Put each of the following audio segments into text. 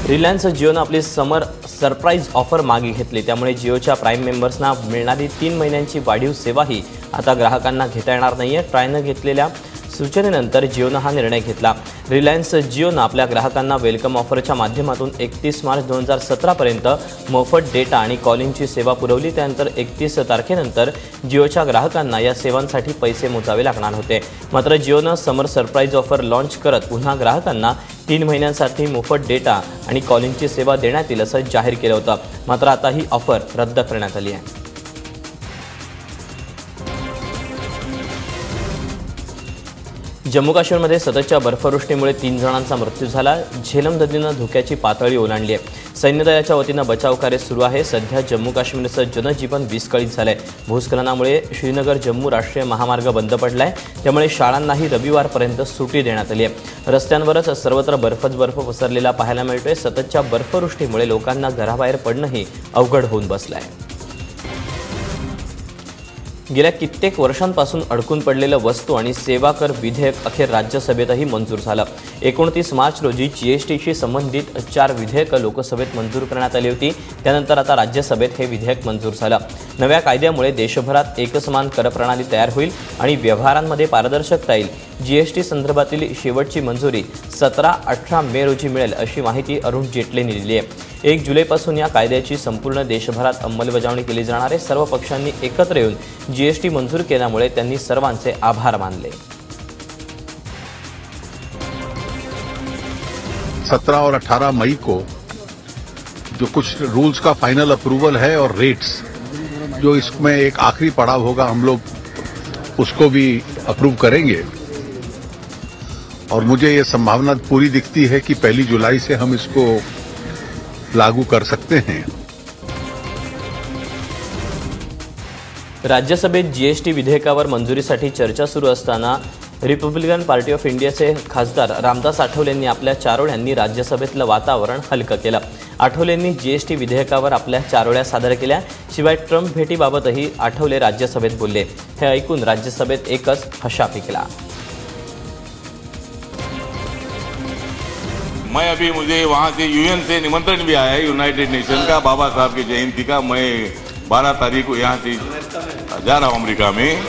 Reliance जिओनं आपली समर surprise offer मागे घेतली। त्यामुळे जिओच्या प्राईम मेंबर्सना मिळणारी 3 महिन्यांची वाढीव सेवाही आता ग्राहकांना घेता येणार नाहीये। ट्रायनं घेतलेल्या सूचनेनंतर जिओनं हा निर्णय घेतला। रिलायन्स जिओनं आपल्या ग्राहकांना वेलकम ऑफरच्या माध्यमातून 31 मार्च 2017 पर्यंत मोफत डेटा आणि कॉलिंगची सेवा पुरवली। त्यानंतर 31 तारखेनंतर जिओच्या ग्राहकांना या सेवांसाठी पैसे मोजावे लागणार होते। मात्र जिओनं समर सरप्राईज ऑफर लॉन्च करत पुन्हा ग्राहकांना 3 महिन्यांसाठी मोफत डेटा आणि कॉलिंगची सेवा देण्यात येईल असं जाहीर केलं होतं। मात्र आता ही ऑफर रद्द करण्यात आली आहे। जम्मू काश्मीरमध्ये सततच्या बर्फवृष्टीमुळे 3 जणांचा मृत्यू झाला। झेलम नदीनं धोक्याची पातळी ओलांडली आहे। सैन्य दलाच्या वतीनं बचाव कार्य सुरू आहे। सध्या जम्मू काश्मीरचं जनजीवन विस्कळीत झालंय। भूस्खलनामुळे श्रीनगर जम्मू राष्ट्रीय महामार्ग बंद पडलाय। त्यामुळे शाळांनाही रविवारपर्यंत सुट्टी देण्यात आली आहे। रस्त्यांवरच सर्वत्र बर्फच बर्फ पसरलेला पाहायला मिळतोय। सततच्या बर्फवृष्टीमुळे लोकांना घराबाहेर पडणंही अवघड होऊन बसलंय। गेल्या कित्येक वर्षांपासून अडकून पडलेलं वस्तू आणि सेवा कर विधेयक अखेर राज्यसभेतही मंजूर झालं। 29 मार्च रोजी जीएसटीशी संबंधित 4 विधेयकं लोकसभेत मंजूर करण्यात आली होती। त्यानंतर आता राज्यसभेत हे विधेयक मंजूर झालं। नव्या कायद्यामुळे देशभरात एकसमान कर प्रणाली तयार होईल आणि व्यवहारांमध्ये पारदर्शकता येईल। जीएसटी संदर्भातील शेवटची मंजुरी 17-18 मे रोजी मिळेल अशी माहिती अरुण जेटलींनी दिली आहे। 1 जुलैपासून या कायद्याची संपूर्ण देशभरात अंमलबजावणी केली जाणार आहे। सर्व पक्षांनी एकत्र येऊन जीएसटी मंजूर केल्यामुळे त्यांनी सर्वांचे आभार मानले। 17 और 18 मई को जो कुछ रूल्स का फाइनल अप्रूवल है और रेट्स जो इसमें एक आखिरी पड़ाव होगा, हम लोग उसको भी अप्रूव करेंगे। और मुझे ये संभावना पूरी दिखती है कि 1 जुलाई से हम इसको लागू कर सकते हैं। राज्यसभेत जीएसटी विधेयकावर मंजुरीसाठी चर्चा सुरू असताना रिपब्लिकन पार्टी ऑफ इंडियाचे खासदार रामदास आठवलेंनी आपल्या चारोळ्यांनी राज्यसभेतलं वातावरण हलकं केलं। आठवलेंनी जीएसटी विधेयकावर आपल्या चारोळ्या सादर केल्या। शिवाय ट्रम्प भेटीबाबतही आठवले राज्यसभेत बोलले। हे ऐकून राज्यसभेत एकच हशा पिकला। मैं अभी मुझे वहां से यूएन से निमंत्रण भी आया है, यूनाइटेड नेशन का, बाबा साहब की जयंती का। मैं 12 तारीख को यहाँ से जा रहा हूँ अमेरिका में,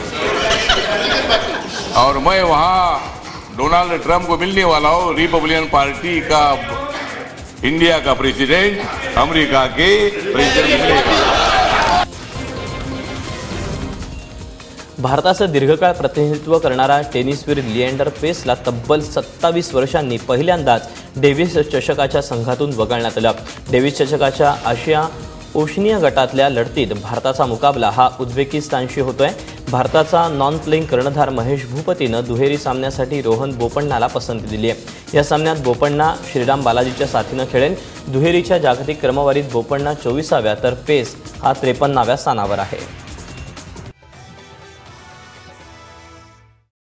और मैं वहाँ डोनाल्ड ट्रंप को मिलने वाला हूँ। रिपब्लिकन पार्टी का इंडिया का प्रेसिडेंट अमेरिका के प्रेसिडेंट मिलेगा। भारताचं दीर्घकाळ प्रतिनिधित्व करणारा टेनिसवीर लिएंडर पेसला तब्बल 27 वर्षांनी पहिल्यांदाच डेव्हिस चषकाच्या संघातून वगळण्यात आलं। डेव्हिस चषकाच्या आशिया ओशनिया गटातल्या लढतीत भारताचा मुकाबला हा उझबेकिस्तानशी होतोय। भारताचा नॉन प्लेइंग कर्णधार महेश भूपतीनं दुहेरी सामन्यासाठी रोहन बोपण्णाला पसंती दिली आहे। या सामन्यात बोपण्णा श्रीराम बालाजीच्या साथीनं खेळेल। दुहेरीच्या जागतिक क्रमवारीत बोपण्णा 24व्या तर पेस हा 53व्या स्थानावर आहे।